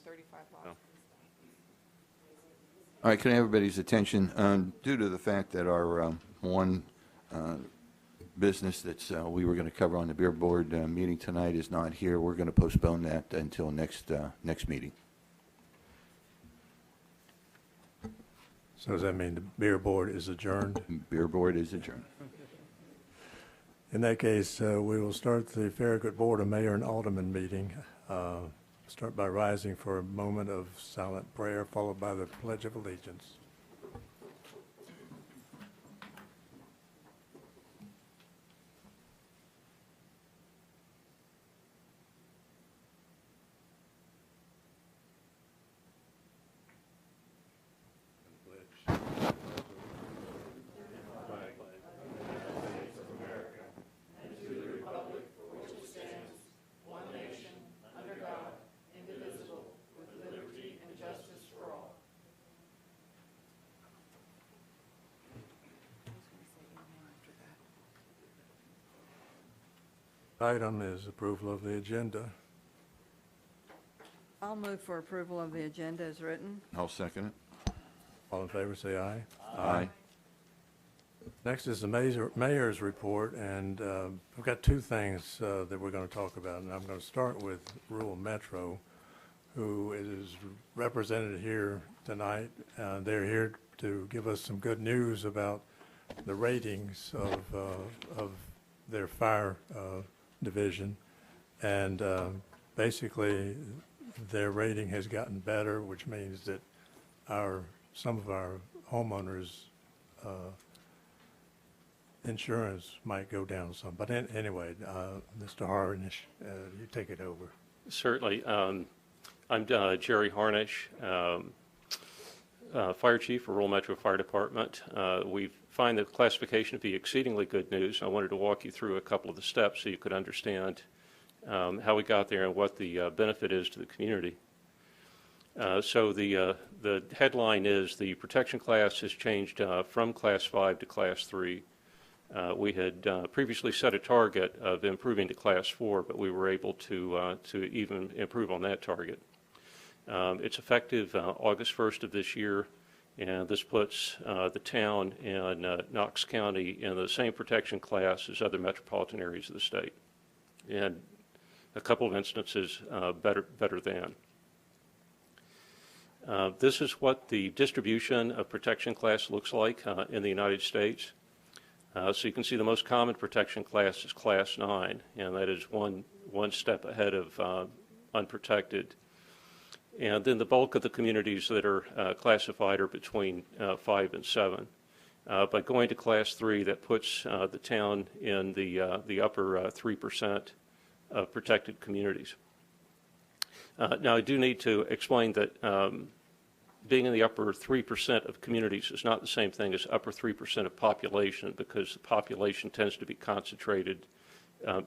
35 lots. No. All right, can I have everybody's attention? Due to the fact that our one business that we were going to cover on the beer board meeting tonight is not here, we're going to postpone that until next meeting. So does that mean the beer board is adjourned? Beer board is adjourned. In that case, we will start the Farragut Board of Mayor and Alderman meeting. Start by rising for a moment of silent prayer, followed by the Pledge of Allegiance. Item is approval of the agenda. I'll move for approval of the agenda as written. I'll second it. All in favor, say aye. Aye. Next is the mayor's report, and I've got two things that we're going to talk about, and I'm going to start with Rural Metro, who is represented here tonight. They're here to give us some good news about the ratings of their fire division, and basically their rating has gotten better, which means that some of our homeowners insurance might go down some. But anyway, Mr. Harnish, you take it over. Certainly. I'm Jerry Harnish, Fire Chief for Rural Metro Fire Department. We find the classification to be exceedingly good news. I wanted to walk you through a couple of the steps so you could understand how we got there and what the benefit is to the community. So the headline is the protection class has changed from Class 5 to Class 3. We had previously set a target of improving to Class 4, but we were able to even improve on that target. It's effective August 1st of this year, and this puts the town and Knox County in the same protection class as other metropolitan areas of the state, and a couple of instances better than. This is what the distribution of protection class looks like in the United States. So you can see the most common protection class is Class 9, and that is one step ahead of unprotected. And then the bulk of the communities that are classified are between 5 and 7. By going to Class 3, that puts the town in the upper 3% of protected communities. Now, I do need to explain that being in the upper 3% of communities is not the same thing as upper 3% of population, because the population tends to be concentrated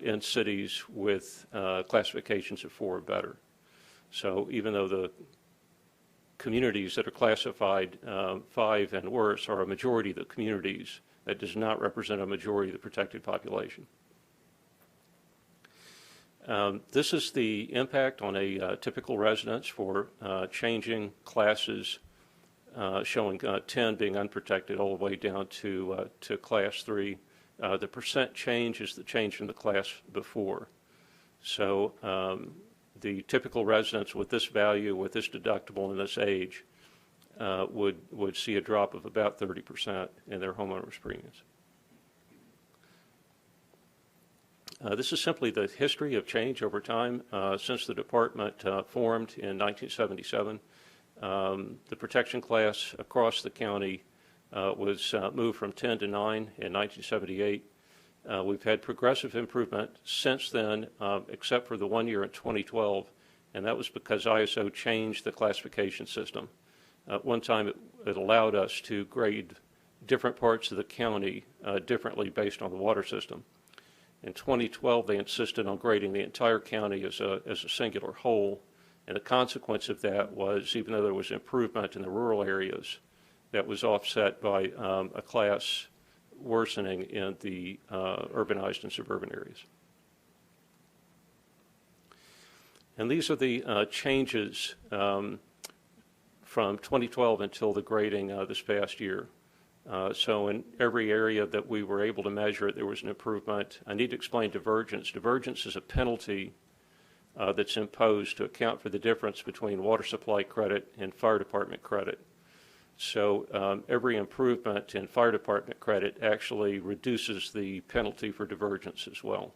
in cities with classifications of 4 or better. So even though the communities that are classified 5 and worse are a majority of the communities, that does not represent a majority of the protected population. This is the impact on a typical residence for changing classes, showing 10 being unprotected all the way down to Class 3. The percent change is the change from the class before. So the typical residents with this value, with this deductible and this age, would see a drop of about 30% in their homeowners premiums. This is simply the history of change over time since the department formed in 1977. The protection class across the county was moved from 10 to 9 in 1978. We've had progressive improvement since then, except for the 1 year in 2012, and that was because ISO changed the classification system. At one time, it allowed us to grade different parts of the county differently based on the water system. In 2012, they insisted on grading the entire county as a singular whole, and the consequence of that was, even though there was improvement in the rural areas, that was offset by a class worsening in the urbanized and suburban areas. And these are the changes from 2012 until the grading this past year. So in every area that we were able to measure, there was an improvement. I need to explain divergence. Divergence is a penalty that's imposed to account for the difference between water supply credit and fire department credit. So every improvement in fire department credit actually reduces the penalty for divergence as well.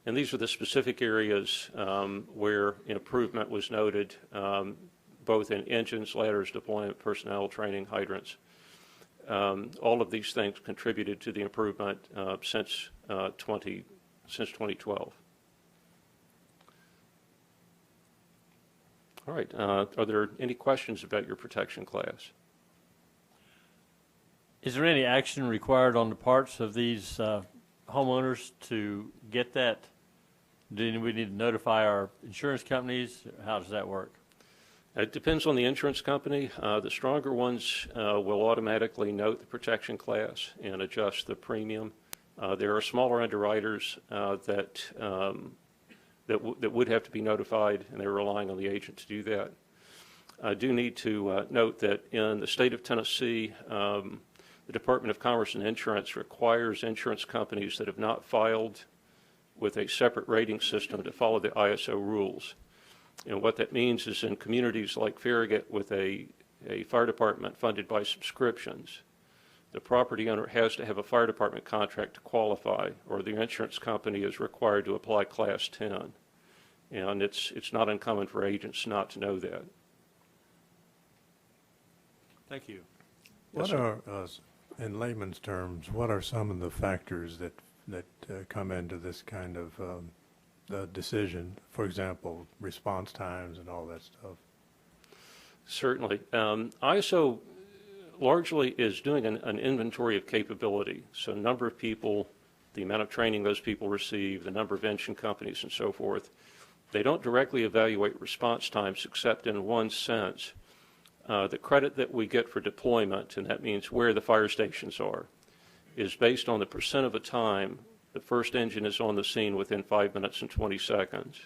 And these are the specific areas where improvement was noted, both in engines, ladders, deployment, personnel, training, hydrants. All of these things contributed to the improvement since 2012. All right. Are there any questions about your protection class? Is there any action required on the parts of these homeowners to get that? Do we need to notify our insurance companies? How does that work? It depends on the insurance company. The stronger ones will automatically note the protection class and adjust the premium. There are smaller underwriters that would have to be notified, and they're relying on the agent to do that. I do need to note that in the state of Tennessee, the Department of Commerce and Insurance requires insurance companies that have not filed with a separate rating system to follow the ISO rules. And what that means is in communities like Farragut with a fire department funded by subscriptions, the property owner has to have a fire department contract to qualify, or the insurance company is required to apply Class 10. And it's not uncommon for agents not to know that. Thank you. Yes, What are, in layman's terms, what are some of the factors that come into this kind of decision? For example, response times and all that stuff. Certainly. ISO largely is doing an inventory of capability. So number of people, the amount of training those people receive, the number of engine companies and so forth. They don't directly evaluate response times except in one sense. The credit that we get for deployment, and that means where the fire stations are, is based on the percent of the time the first engine is on the scene within 5 minutes and 20 seconds,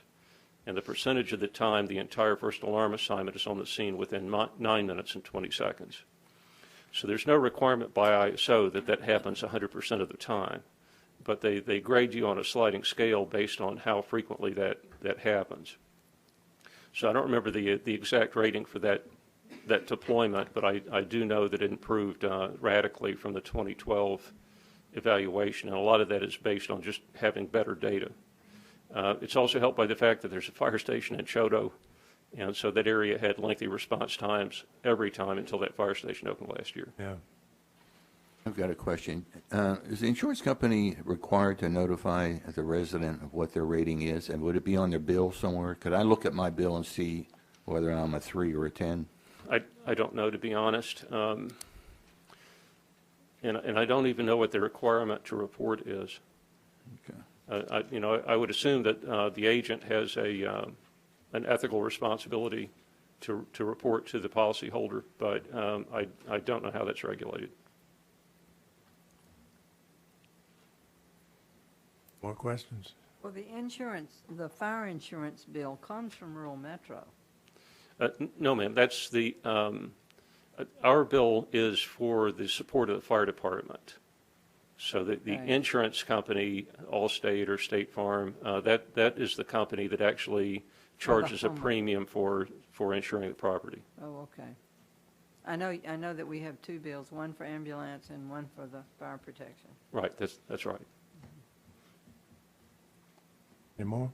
and the percentage of the time the entire first alarm assignment is on the scene within 9 minutes and 20 seconds. So there's no requirement by ISO that happens 100% of the time, but they grade you on a sliding scale based on how frequently that happens. So I don't remember the exact rating for that deployment, but I do know that it improved radically from the 2012 evaluation, and a lot of that is based on just having better data. It's also helped by the fact that there's a fire station in Choteau, and so that area had lengthy response times every time until that fire station opened last year. Yeah. I've got a question. Is the insurance company required to notify the resident of what their rating is, and would it be on their bill somewhere? Could I look at my bill and see whether I'm a 3 or a 10? I don't know, to be honest. And I don't even know what the requirement to report is. Okay. I would assume that the agent has an ethical responsibility to report to the policyholder, but I don't know how that's regulated. More questions? Well, the fire insurance bill comes from rural metro. No, ma'am. That's our bill is for the support of the fire department. So the Right. insurance company, Allstate or State Farm, that is the company that actually charges a homeowner. premium for insuring the property. Oh, okay. I know that we have two bills, one for ambulance and one for the fire protection. Right. That's right. Any more?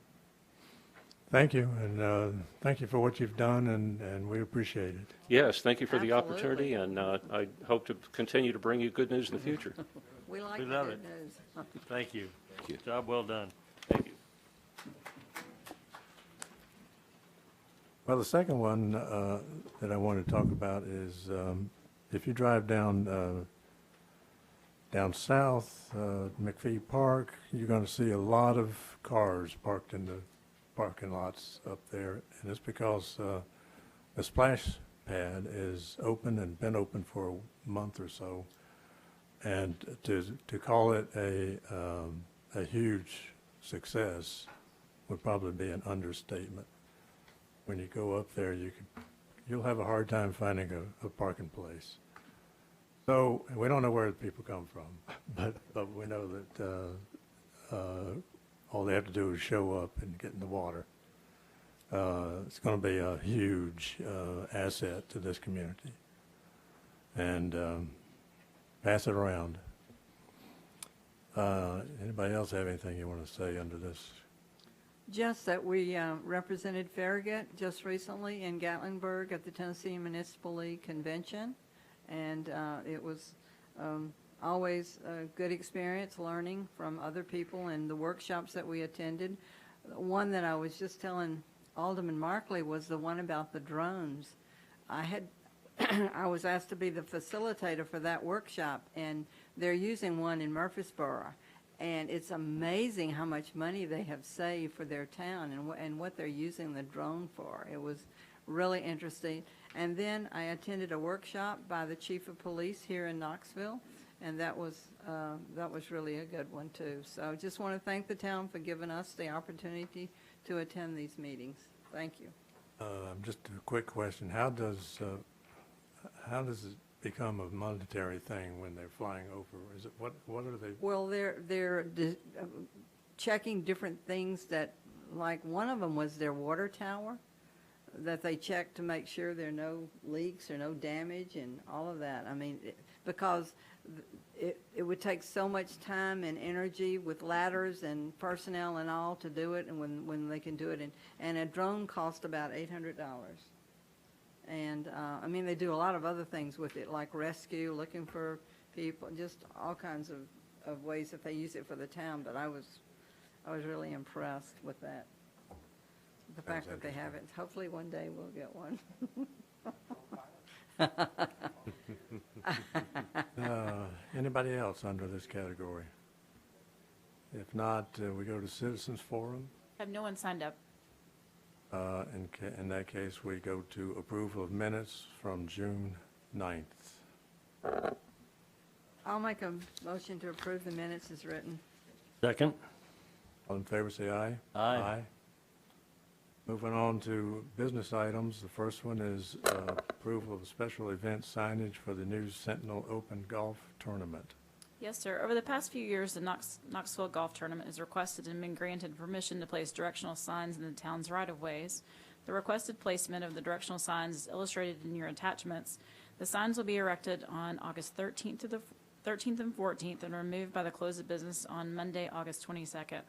Thank you, and thank you for what you've done, and we appreciate it. Yes. Thank you for the Absolutely. opportunity, and I hope to continue to bring you good news in the future. We like We the love good it. news. Thank you. Thank you. Job well done. Thank you. Well, the second one that I want to talk about is if you drive down south, McPhee Park, you're going to see a lot of cars parked in the parking lots up there, and it's because the splash pad is open and been open for a month or so, and to call it a huge success would probably be an understatement. When you go up there, you'll have a hard time finding a parking place. So we don't know where the people come from, but we know that all they have to do is show up and get in the water. It's going to be a huge asset to this community, and pass it around. Anybody else have anything you want to say under this? Just that we represented Farragut just recently in Gatlinburg at the Tennessee Municipal League Convention, and it was always a good experience learning from other people and the workshops that we attended. One that I was just telling Alderman Markley was the one about the drones. I was asked to be the facilitator for that workshop, and they're using one in Murfreesboro. And it's amazing how much money they have saved for their town and what they're using the drone for. It was really interesting. And then I attended a workshop by the Chief of Police here in Knoxville, and that was really a good one too. So I just want to thank the town for giving us the opportunity to attend these meetings. Thank you. Just a quick question: how does it become a monetary thing when they're flying over? Is it what are they? Well, they're checking different things that, like one of them was their water tower that they checked to make sure there are no leaks or no damage and all of that. I mean, because it would take so much time and energy with ladders and personnel and all to do it, and when they can do it, and a drone cost about $800. And, I mean, they do a lot of other things with it, like rescue, looking for people, just all kinds of ways that they use it for the town. But I was really impressed with that, the fact that they have it. Hopefully one day we'll get one. Anybody else under this category? If not, we go to Citizens Forum. Have no one signed up? In that case, we go to approval of minutes from June 9th. I'll make a motion to approve the minutes as written. Second? All in favor, say aye. Aye. Moving on to business items. The first one is approval of special event signage for the new Sentinel Open Golf Tournament. Yes, sir. Over the past few years, the Knoxville Golf Tournament has requested and been granted permission to place directional signs in the town's right-of-ways. The requested placement of the directional signs is illustrated in your attachments. The signs will be erected on August 13th and 14th and removed by the close of business on Monday, August 22nd.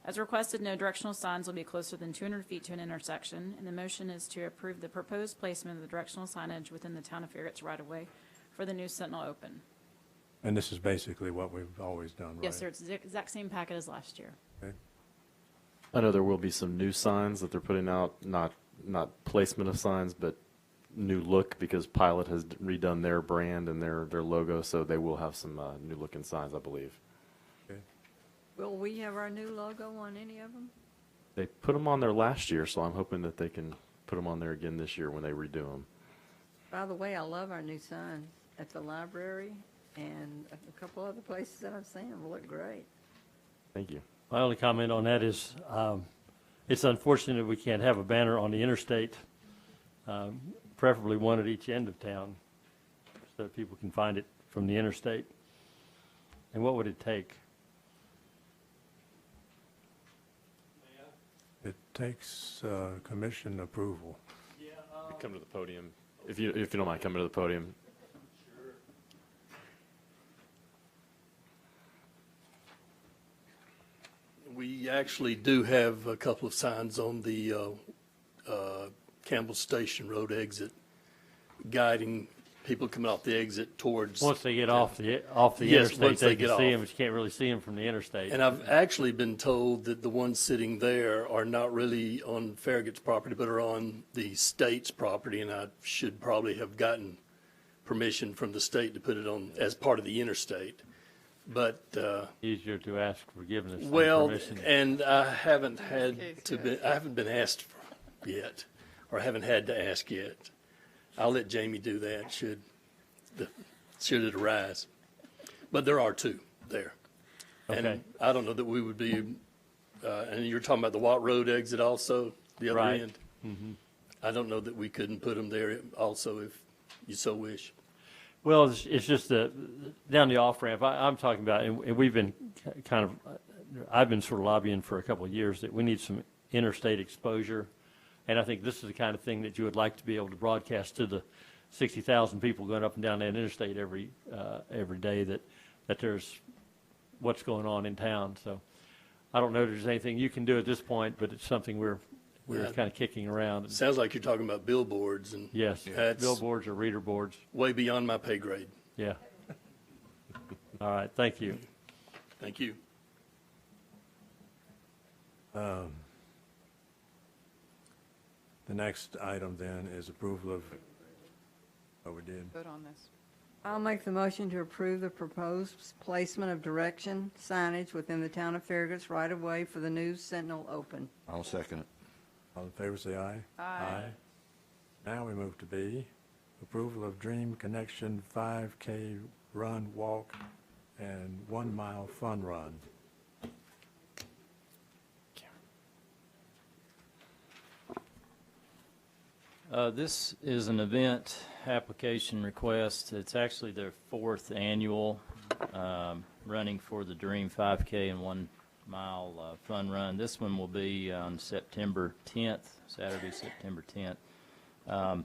As requested, no directional signs will be closer than 200 feet to an intersection, and the motion is to approve the proposed placement of the directional signage within the town of Farragut's right-of-way for the new Sentinel Open. And this is basically what we've always done, right? Yes, sir. It's the exact same packet as last year. Okay. I know there will be some new signs that they're putting out, not placement of signs, but new look, because Pilot has redone their brand and their logo, so they will have some new looking signs, I believe. Okay. Will we have our new logo on any of them? They put them on there last year, so I'm hoping that they can put them on there again this year when they redo them. By the way, I love our new signs at the library and a couple other places that I've seen them look great. Thank you. My only comment on that is it's unfortunate we can't have a banner on the interstate, preferably one at each end of town, so that people can find it from the interstate. And what would it take? It takes commission approval. Come to the podium. If you don't mind coming to the podium. We actually do have a couple of signs on the Campbell Station Road exit, guiding people coming off the exit towards. Once they get off the Yes, interstate, once they they can get see off. them, but you can't really see them from the interstate. And I've actually been told that the ones sitting there are not really on Farragut's property, but are on the state's property, and I should probably have gotten permission from the state to put it on as part of the interstate. But Easier to ask forgiveness than well, permission. and I haven't been asked yet, or haven't had to ask yet. I'll let Jamie do that should it arise. But there are two there. Okay. And I don't know that we would be and you're talking about the Watt Road exit also, the other Right. end? I don't know that we couldn't put them there also if you so wish. Well, it's just down the off-ramp. I'm talking about, and we've been kind of, I've been sort of lobbying for a couple of years that we need some interstate exposure. And I think this is the kind of thing that you would like to be able to broadcast to the 60,000 people going up and down that interstate every day that there's what's going on in town. So I don't know if there's anything you can do at this point, but it's something we're Yeah. kind of kicking around. Sounds like you're talking about billboards, and Yes, That's- billboards or reader boards. way beyond my pay grade. Yeah. All right, thank you. Thank you. The next item then is approval of, we did. Vote on this. I'll make the motion to approve the proposed placement of direction signage within the town of Farragut's right-of-way for the new Sentinel Open. I'll second it. All in favor, say aye. Aye. Now we move to B, approval of Dream Connection 5K run, walk, and 1 mile fun run. This is an event application request. It's actually their 4th annual running for the Dream 5K and 1 mile fun run. This one will be on September 10th, Saturday, September 10th.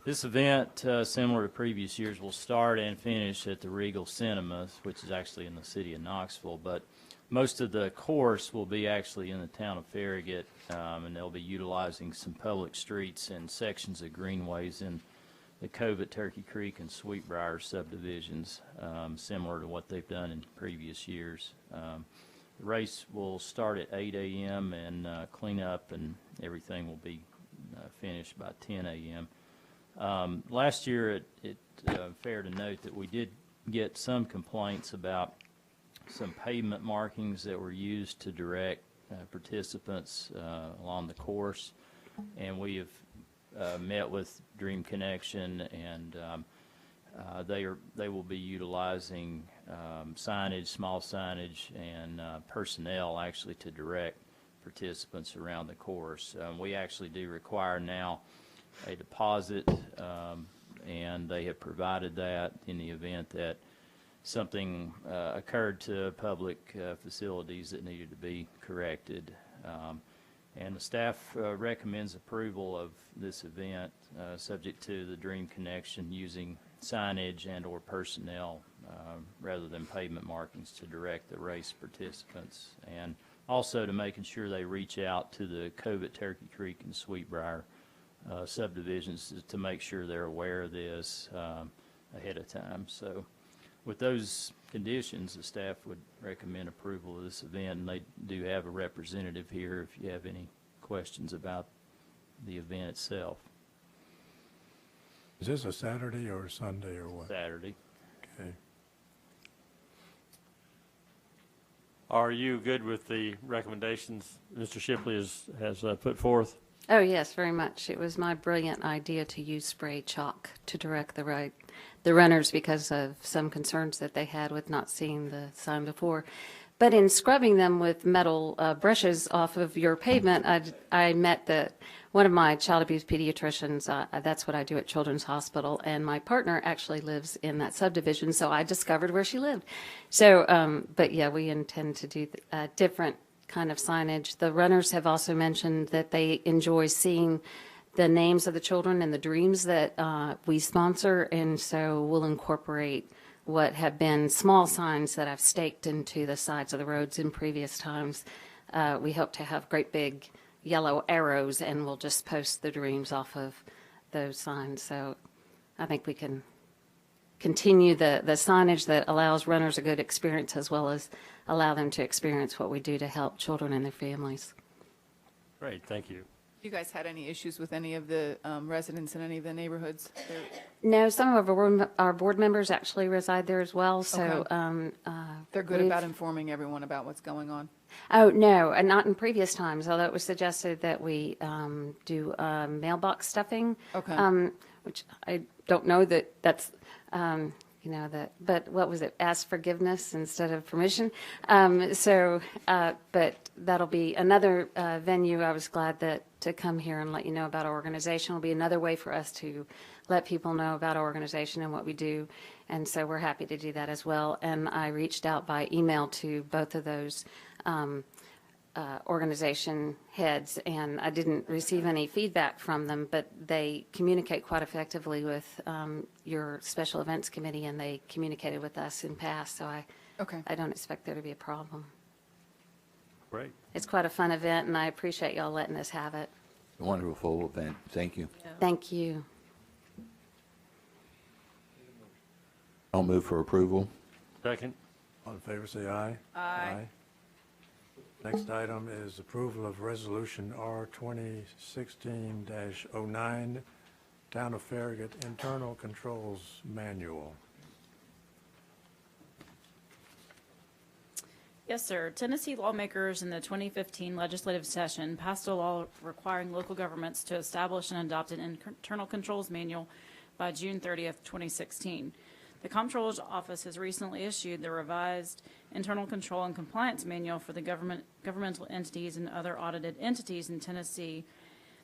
This event, similar to previous years, will start and finish at the Regal Cinemas, which is actually in the city of Knoxville, but most of the course will be actually in the town of Farragut, and they'll be utilizing some public streets and sections of greenways in the Covett, Turkey Creek, and Sweetbriar subdivisions, similar to what they've done in previous years. The race will start at 8 a.m. and cleanup and everything will be finished by 10 a.m. Last year, fair to note that we did get some complaints about some pavement markings that were used to direct participants along the course, and we have met with Dream Connection, and they will be utilizing signage, small signage, and personnel actually to direct participants around the course. We actually do require now a deposit, and they have provided that in the event that something occurred to public facilities that needed to be corrected. And the staff recommends approval of this event subject to the Dream Connection using signage and or personnel rather than pavement markings to direct the race participants, and also to making sure they reach out to the Covett, Turkey Creek, and Sweetbriar subdivisions to make sure they're aware of this ahead of time. So with those conditions, the staff would recommend approval of this event, and they do have a representative here if you have any questions about the event itself. Is this a Saturday or a Sunday or what? Saturday. Okay. Are you good with the recommendations Mr. Shipley has put forth? Oh, yes, very much. It was my brilliant idea to use spray chalk to direct the runners because of some concerns that they had with not seeing the sign before. But in scrubbing them with metal brushes off of your pavement, I met one of my child abuse pediatricians. That's what I do at Children's Hospital, and my partner actually lives in that subdivision, so I discovered where she lived. So, but yeah, we intend to do different kind of signage. The runners have also mentioned that they enjoy seeing the names of the children and the dreams that we sponsor, and so we'll incorporate what have been small signs that I've staked into the sides of the roads in previous times. We hope to have great big yellow arrows, and we'll just post the dreams off of those signs. So I think we can continue the signage that allows runners a good experience, as well as allow them to experience what we do to help children and their families. Great, thank you. You guys had any issues with any of the residents in any of the neighborhoods? No, some of our board members actually reside there as well, so. Okay. They're good we've- about informing everyone about what's going on? Oh, no, and not in previous times, although it was suggested that we do mailbox stuffing. Okay. Which I don't know that's, but what was it? Ask forgiveness instead of permission. But that'll be another venue. I was glad to come here and let you know about our organization. It'll be another way for us to let people know about our organization and what we do. And so we're happy to do that as well. And I reached out by email to both of those organization heads, and I didn't receive any feedback from them, but they communicate quite effectively with your special events committee, and they communicated with us in past, so I don't expect there to be a problem. Great. It's quite a fun event, and I appreciate y'all letting us have it. Wonderful event. Thank you. Thank you. I'll move for approval. Second. All in favor, say aye. Aye. Next item is approval of Resolution R 2016-09, Town of Farragut Internal Controls Manual. Yes, sir. Tennessee lawmakers in the 2015 legislative session passed a law requiring local governments to establish and adopt an internal controls manual by June 30th, 2016. The Comptroller's Office has recently issued the revised Internal Control and Compliance Manual for the governmental entities and other audited entities in Tennessee.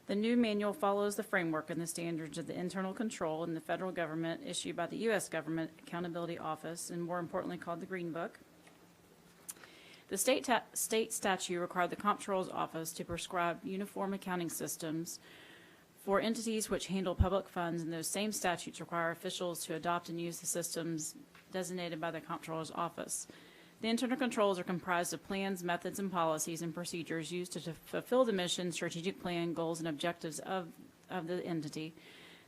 The new manual follows the framework and the standards of the internal control in the federal government issued by the U.S. Government Accountability Office, and more importantly called the Green Book. The state statute required the Comptroller's Office to prescribe uniform accounting systems for entities which handle public funds, and those same statutes require officials to adopt and use the systems designated by the Comptroller's Office. The internal controls are comprised of plans, methods, and policies and procedures used to fulfill the mission, strategic plan, goals, and objectives of the entity.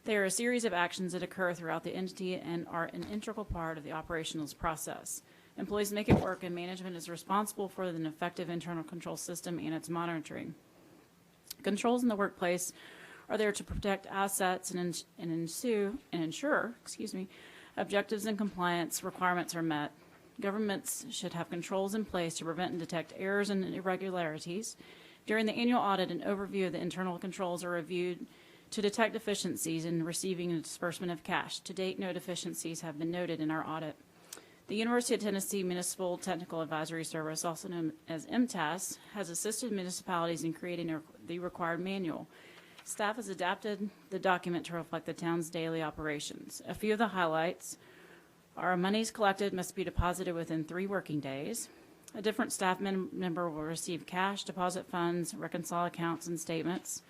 They are a series of actions that occur throughout the entity and are an integral part of the operational process. Employees make it work, and management is responsible for an effective internal control system and its monitoring. Controls in the workplace are there to protect assets and ensure objectives and compliance requirements are met. Governments should have controls in place to prevent and detect errors and irregularities. During the annual audit, an overview of the internal controls are reviewed to detect deficiencies in receiving and disbursement of cash. To date, no deficiencies have been noted in our audit. The University of Tennessee Municipal Technical Advisory Service, also known as MTAS, has assisted municipalities in creating the required manual. Staff has adapted the document to reflect the town's daily operations. A few of the highlights are monies collected must be deposited within 3 working days. A different staff member will receive cash, deposit funds, reconcile accounts and statements.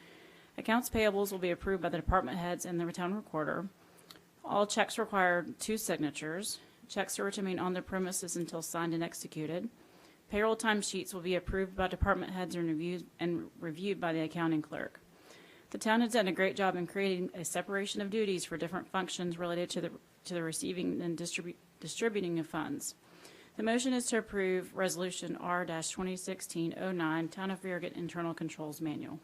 Accounts payables will be approved by the department heads and the town recorder. All checks require 2 signatures. Checks are to remain on the premises until signed and executed. Payroll timesheets will be approved by department heads and reviewed by the accounting clerk. The town has done a great job in creating a separation of duties for different functions related to the receiving and distributing of funds. The motion is to approve Resolution R-2016-09, Town of Farragut Internal Controls Manual.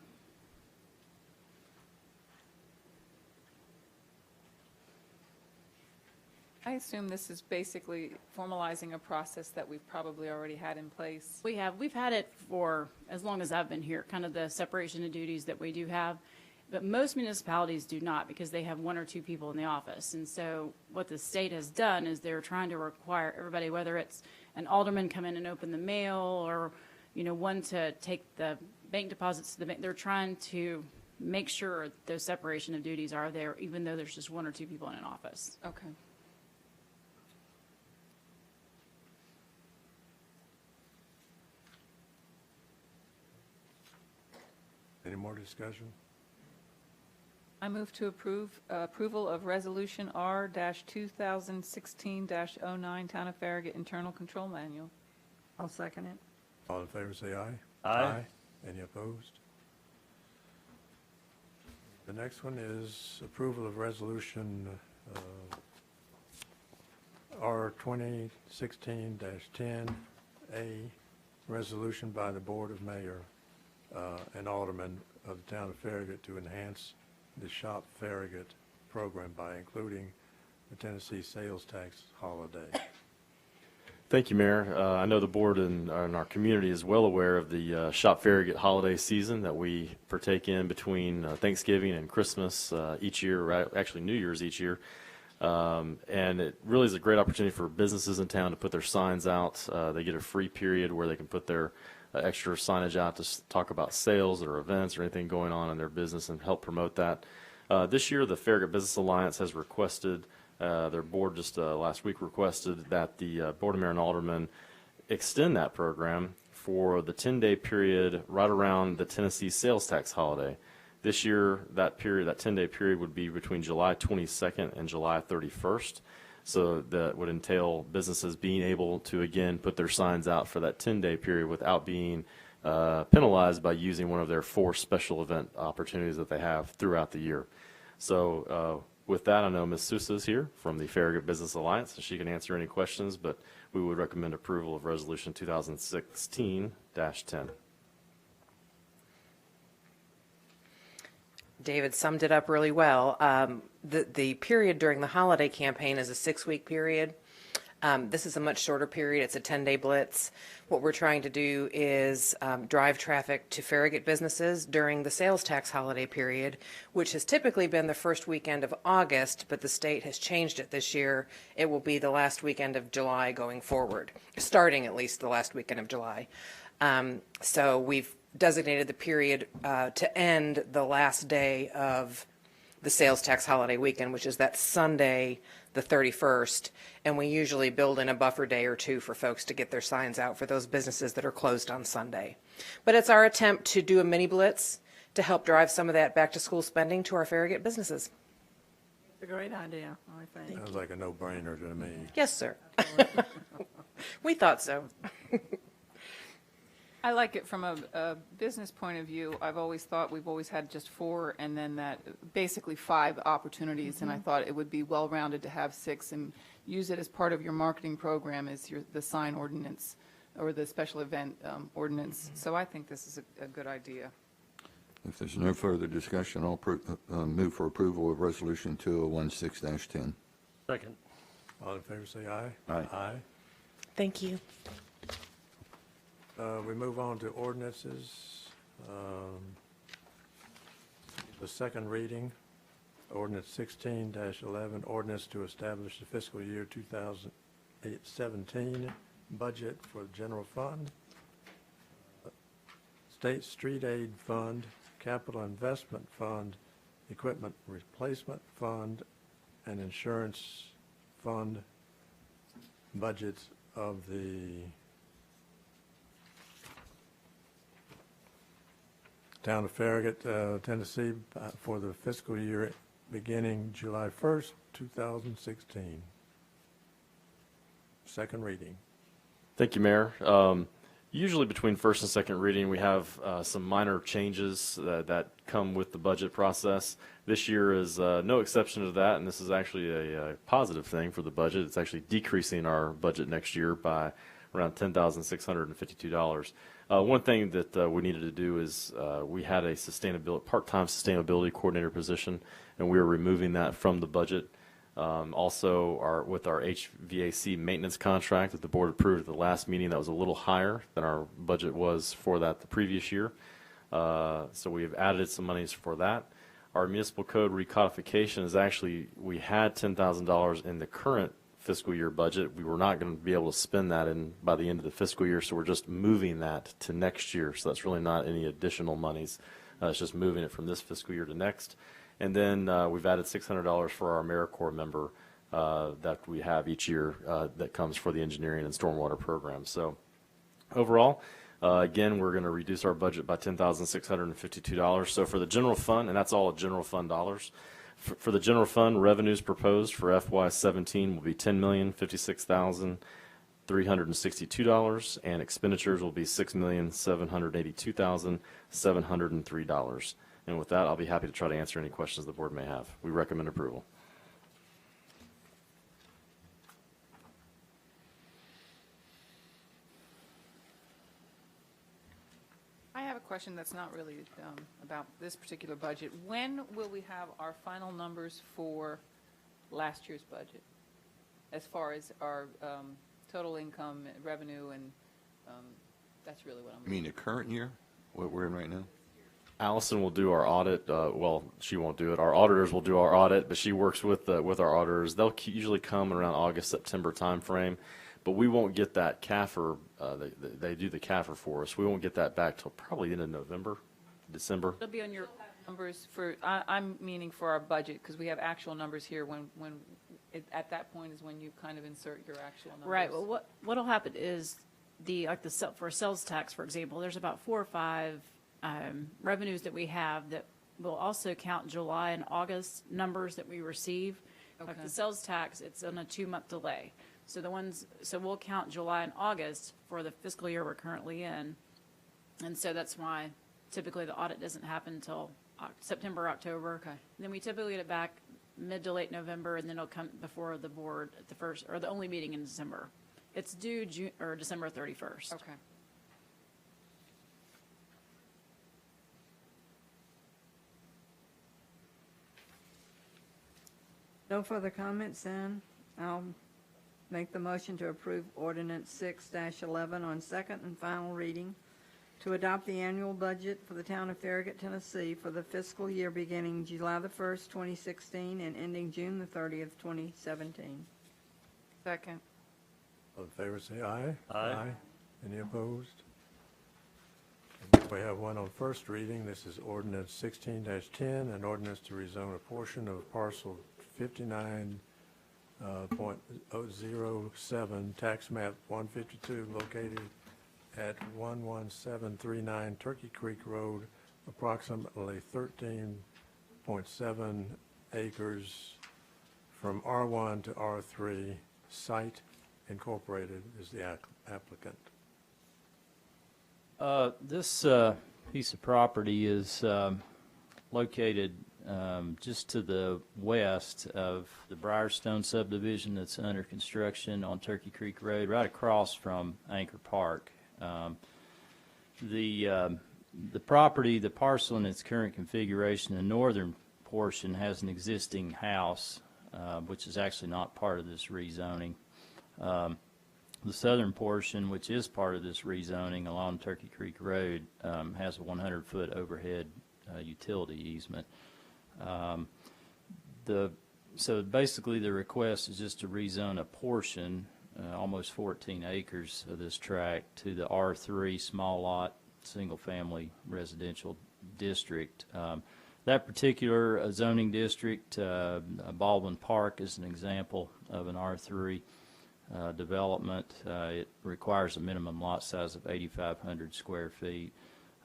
I assume this is basically formalizing a process that we've probably already had in place. We've had it for as long as I've been here, kind of the separation of duties that we do have. But most municipalities do not, because they have 1 or 2 people in the office. And so what the state has done is they're trying to require everybody, whether it's an alderman come in and open the mail, or, one to take the bank deposits to the bank, they're trying to make sure those separation of duties are there, even though there's just 1 or 2 people in an office. Okay. Any more discussion? I move to approval of Resolution R-2016-09, Town of Farragut Internal Control Manual. I'll second it. All in favor, say aye. Aye. Any opposed? The next one is approval of Resolution R 2016-10A, resolution by the Board of Mayor and Aldermen of the Town of Farragut to enhance the Shop Farragut program by including the Tennessee sales tax holiday. Thank you, Mayor. I know the board and our community is well aware of the Shop Farragut holiday season that we partake in between Thanksgiving and Christmas each year, actually New Year's each year. And it really is a great opportunity for businesses in town to put their signs out. They get a free period where they can put their extra signage out to talk about sales or events or anything going on in their business and help promote that. This year, the Farragut Business Alliance has requested, their board just last week requested that the Board of Mayor and Aldermen extend that program for the 10-day period right around the Tennessee sales tax holiday. This year, that period, that 10-day period would be between July 22nd and July 31st. So that would entail businesses being able to, again, put their signs out for that 10-day period without being penalized by using one of their 4 special event opportunities that they have throughout the year. So with that, I know Ms. Sousa is here from the Farragut Business Alliance, and she can answer any questions, but we would recommend approval of Resolution 2016-10. David summed it up really well. The period during the holiday campaign is a 6-week period. This is a much shorter period. It's a 10-day blitz. What we're trying to do is drive traffic to Farragut businesses during the sales tax holiday period, which has typically been the first weekend of August, but the state has changed it this year. It will be the last weekend of July going forward, starting at least the last weekend of July. So we've designated the period to end the last day of the sales tax holiday weekend, which is that Sunday, the 31st, and we usually build in a buffer day or 2 for folks to get their signs out for those businesses that are closed on Sunday. But it's our attempt to do a mini blitz to help drive some of that back to school spending to our Farragut businesses. It's a great idea, I think. Sounds like a no-brainer to me. Yes, sir. We thought so. I like it from a business point of view. I've always thought we've always had just 4 and then that basically 5 opportunities, and I thought it would be well-rounded to have 6 and use it as part of your marketing program as the sign ordinance or the special event ordinance. So I think this is a good idea. If there's no further discussion, I'll move for approval of Resolution 2016-10. Second. All in favor, say aye. Aye. Aye. Thank you. We move on to ordinances. The second reading, ordinance 16-11, ordinance to establish the fiscal year 2017 budget for the general fund, state street aid fund, capital investment fund, equipment replacement fund, and insurance fund budgets of the Town of Farragut, Tennessee, for the fiscal year beginning July 1st, 2016. Second reading. Thank you, Mayor. Usually between first and second reading, we have some minor changes that come with the budget process. This year is no exception to that, and this is actually a positive thing for the budget. It's actually decreasing our budget next year by around $10,652. One thing that we needed to do is we had a part-time sustainability coordinator position, and we are removing that from the budget. Also, with our HVAC maintenance contract that the board approved at the last meeting, that was a little higher than our budget was for that the previous year. So we have added some monies for that. Our municipal code recodification is actually, we had $10,000 in the current fiscal year budget. We were not going to be able to spend that by the end of the fiscal year, so we're just moving that to next year. So that's really not any additional monies. It's just moving it from this fiscal year to next. And then we've added $600 for our AmeriCorps member that we have each year that comes for the engineering and stormwater program. So overall, again, we're going to reduce our budget by $10,652. So for the general fund, and that's all general fund dollars, for the general fund, revenues proposed for FY17 will be $10,056,362, and expenditures will be $6,782,703. And with that, I'll be happy to try to answer any questions the board may have. We recommend approval. I have a question that's not really about this particular budget. When will we have our final numbers for last year's budget, as far as our total income, revenue, and that's really what I'm. You mean the current year, what we're in right now? Allison will do our audit. Well, she won't do it. Our auditors will do our audit, but she works with our auditors. They'll usually come around August, September timeframe, but we won't get that CAFR. They do the CAFR for us. We won't get that back till probably end of November, December. It'll be on your, Numbers for, I'm meaning for our budget, because we have actual numbers here at that point is when you kind of insert your actual numbers. right, well, what'll happen is for sales tax, for example, there's about 4 or 5 revenues that we have that will also count July and August numbers that we receive. Like Okay. the sales tax, it's on a 2-month delay. So we'll count July and August for the fiscal year we're currently in. And so that's why typically the audit doesn't happen until September, October. Okay. And then we typically get it back mid to late November, and then it'll come before the board at the first, or the only meeting in December. It's due December 31st. Okay. No further comments, then I'll make the motion to approve ordinance 6-11 on second and final reading to adopt the annual budget for the town of Farragut, Tennessee for the fiscal year beginning July the 1st, 2016 and ending June the 30th, 2017. Second. All in favor, say aye. Aye. Any opposed? And we have one on first reading. This is ordinance 16-10, an ordinance to rezone a portion of parcel 59.007, tax map 152, located at 11739 Turkey Creek Road, approximately 13.7 acres from R1 to R3. Site Incorporated is the applicant. This piece of property is located just to the west of the Briarstone subdivision that's under construction on Turkey Creek Road, right across from Anchor Park. The property, the parcel in its current configuration, the northern portion has an existing house, which is actually not part of this rezoning. The southern portion, which is part of this rezoning along Turkey Creek Road, has a 100-foot overhead utility easement. So basically the request is just to rezone a portion, almost 14 acres of this tract, to the R3 small lot, single-family residential district. That particular zoning district, Baldwin Park is an example of an R3 development. It requires a minimum lot size of 8,500 square feet.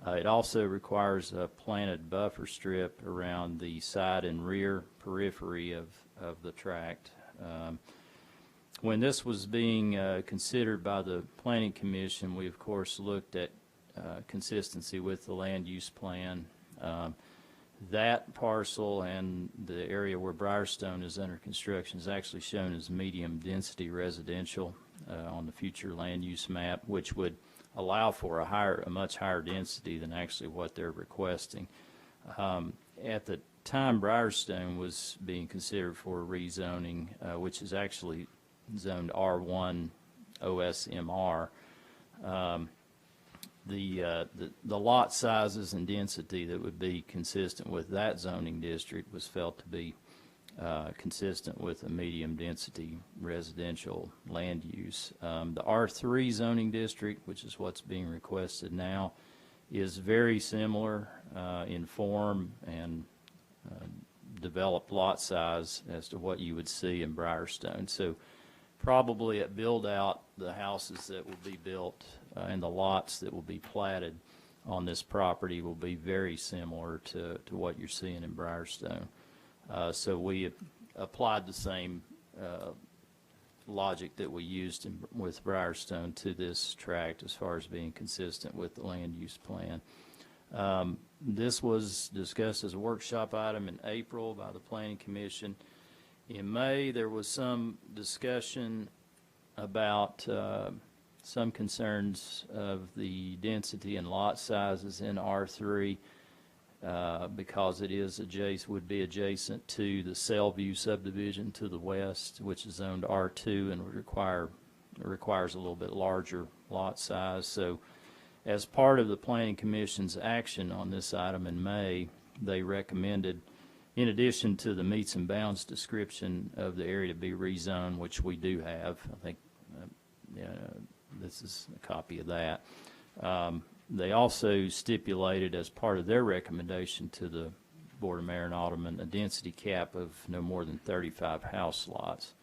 It also requires a planted buffer strip around the side and rear periphery of the tract. When this was being considered by the Planning Commission, we of course looked at consistency with the land use plan. That parcel and the area where Briarstone is under construction is actually shown as medium density residential on the future land use map, which would allow for a much higher density than actually what they're requesting. At the time Briarstone was being considered for rezoning, which is actually zoned R1 OSMR, the lot sizes and density that would be consistent with that zoning district was felt to be consistent with a medium density residential land use. The R3 zoning district, which is what's being requested now, is very similar in form and developed lot size as to what you would see in Briarstone. So probably at build out, the houses that will be built and the lots that will be platted on this property will be very similar to what you're seeing in Briarstone. So we applied the same logic that we used with Briarstone to this tract as far as being consistent with the land use plan. This was discussed as a workshop item in April by the Planning Commission. In May, there was some discussion about some concerns of the density and lot sizes in R3 because it is would be adjacent to the Sellview subdivision to the west, which is zoned R2 and would requires a little bit larger lot size. So As part of the Planning Commission's action on this item in May, they recommended, in addition to the meets and bounds description of the area to be rezoned, which we do have, I think this is a copy of that. They also stipulated as part of their recommendation to the Board of Mayor and Aldermen a density cap of no more than 35 house lots.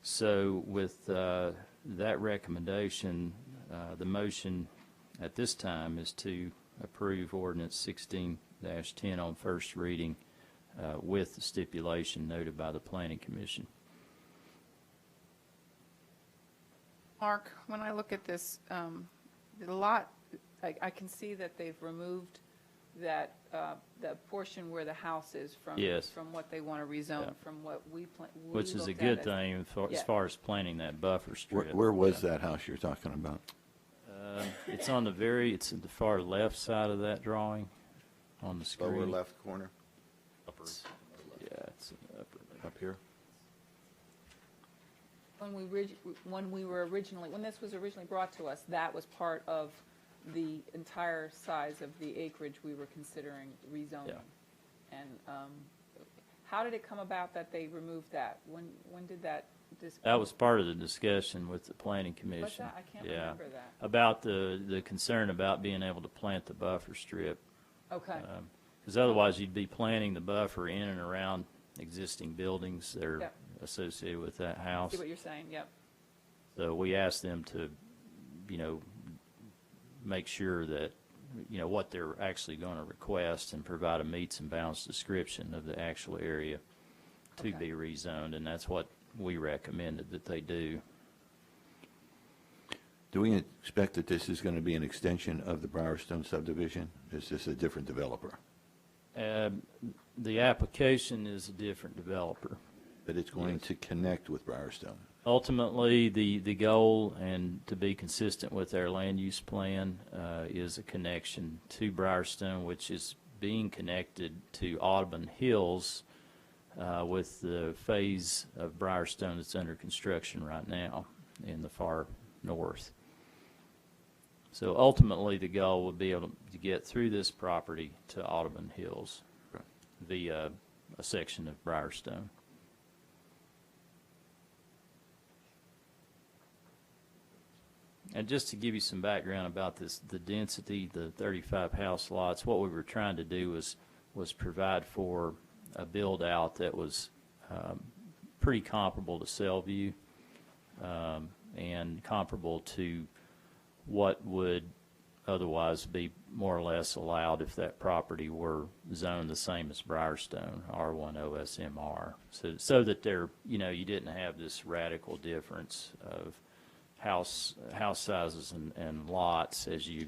So with that recommendation, the motion at this time is to approve ordinance 16-10 on first reading with the stipulation noted by the Planning Commission. Mark, when I look at this, the lot, I can see that they've removed that, the portion where the house is from. Yes. From what they want to rezone, Yeah. from what we Which is a looked at good it. thing as Yeah. far as planning that buffer strip. Where was that house you're talking about? It's on it's at the far left side of that drawing on the screen. Lower left corner, Yeah, it's in the upper left. up here? When this was originally brought to us, that was part of the entire size of the acreage we were considering rezoning. Yeah. And how did it come about that they removed that? When did that? That was part of the discussion with the Planning Commission. What's that? I can't Yeah. remember that. About the concern about being able to plant the buffer strip. Okay. Because otherwise you'd be planting the buffer in and around existing buildings that are Yep. associated with that house. See what you're saying, yep. So we asked them to, make sure that, what they're actually going to request and provide a meets and bounds description of the actual area to Okay. be rezoned, and that's what we recommended that they do. Do we expect that this is going to be an extension of the Briarstone subdivision? Is this a different developer? The application is a different developer. That it's going to connect with Briarstone? Ultimately, the goal, and to be consistent with our land use plan, is a connection to Briarstone, which is being connected to Audubon Hills with the phase of Briarstone that's under construction right now in the far north. So ultimately, the goal would be able to get through this property to Audubon Hills via a section of Briarstone. And just to give you some background about this, the density, the 35 house lots, what we were trying to do was provide for a build out that was pretty comparable to Sellview and comparable to what would otherwise be more or less allowed if that property were zoned the same as Briarstone, R1 OSMR. So that there, you didn't have this radical difference of house sizes and lots as you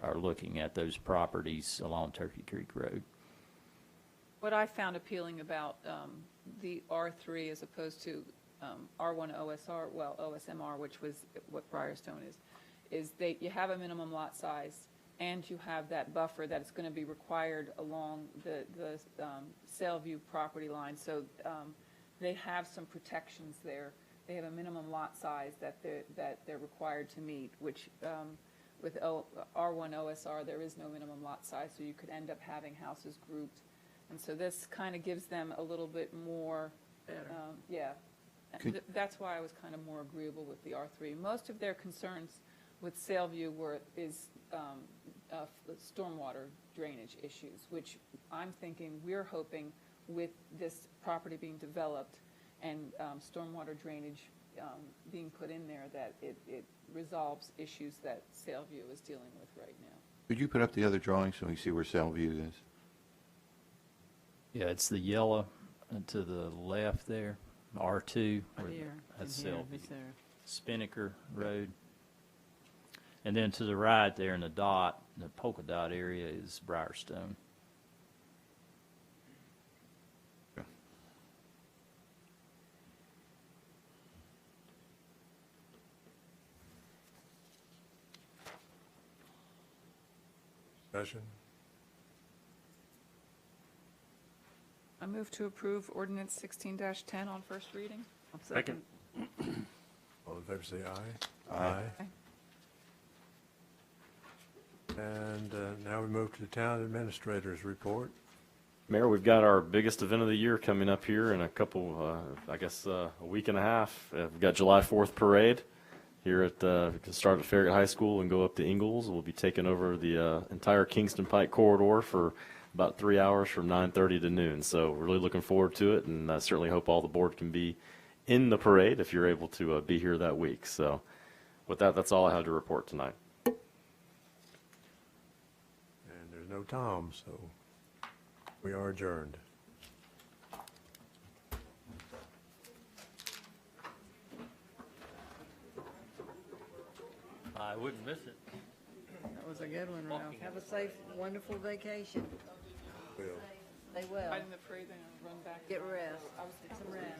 are looking at those properties along Turkey Creek Road. What I found appealing about the R3 as opposed to R1 OSMR, which was what Briarstone is that you have a minimum lot size and you have that buffer that's going to be required along the Sellview property line. So they have some protections there. They have a minimum lot size that they're required to meet, which with R1 OSR, there is no minimum lot size, so you could end up having houses grouped. And so this kind of gives them a little bit more, that's why I was kind of more agreeable with the R3. Most of their concerns with Sellview is stormwater drainage issues, which I'm thinking we're hoping with this property being developed and stormwater drainage being put in there, that it resolves issues that Sellview is dealing with right now. Could you put up the other drawing so we can see where Sellview is? Yeah, it's the yellow to the left there, R2. Here, That's and here, Sellview. it's there. Spinnaker Road. And then to the right there in the dot, the polka dot area is Briarstone. Discussion? I move to approve ordinance 16-10 on first reading. Second. All in favor say aye. Aye. Aye. And now we move to the town administrator's report. Mayor, we've got our biggest event of the year coming up here in a couple, a week and a half. We've got July 4th parade here at, we can start at Farragut High School and go up to Ingalls. We'll be taking over the entire Kingston Pike corridor for about 3 hours from 9:30 to noon. So we're really looking forward to it, and I certainly hope all the board can be in the parade if you're able to be here that week. So with that, that's all I have to report tonight. And there's no Tom, so we are adjourned. I wouldn't miss it. That was a good one, Ralph. Have a safe, wonderful vacation. Will. They will. Right in the parade, then I'll run back. Get rest. Get some rest.